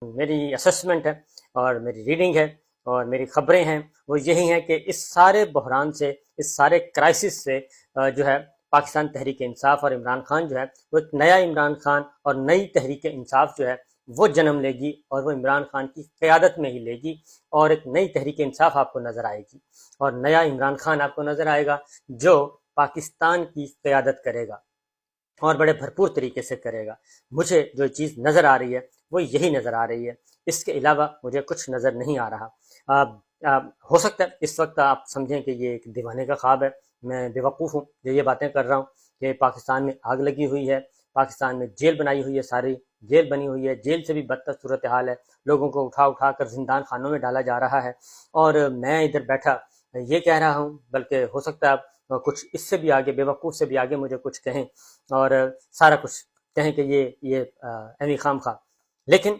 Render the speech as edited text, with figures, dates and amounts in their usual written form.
میری اسسمنٹ ہے اور میری ریڈنگ ہے اور میری خبریں ہیں وہ یہی ہیں کہ اس سارے بحران سے، اس سارے کرائسس سے جو ہے پاکستان تحریک انصاف اور عمران خان جو ہے وہ ایک نیا عمران خان اور نئی تحریک انصاف جو ہے وہ جنم لے گی، اور وہ عمران خان کی قیادت میں ہی لے گی، اور ایک نئی تحریک انصاف آپ کو نظر آئے گی اور نیا عمران خان آپ کو نظر آئے گا جو پاکستان کی قیادت کرے گا اور بڑے بھرپور طریقے سے کرے گا۔ مجھے جو چیز نظر آ رہی ہے وہ یہی نظر آ رہی ہے، اس کے علاوہ مجھے کچھ نظر نہیں آ رہا۔ ہو سکتا ہے اس وقت آپ سمجھیں کہ یہ ایک دیوانے کا خواب ہے، میں بیوقوف ہوں جو یہ باتیں کر رہا ہوں کہ پاکستان میں آگ لگی ہوئی ہے، پاکستان میں جیل بنائی ہوئی ہے، ساری جیل بنی ہوئی ہے، جیل سے بھی بدتر صورتحال ہے، لوگوں کو اٹھا اٹھا کر زندان خانوں میں ڈالا جا رہا ہے، اور میں ادھر بیٹھا یہ کہہ رہا ہوں، بلکہ ہو سکتا ہے آپ کچھ اس سے بھی آگے، بیوقوف سے بھی آگے مجھے کچھ کہیں اور سارا کچھ کہیں کہ یہ ایویں خام خواہ۔ لیکن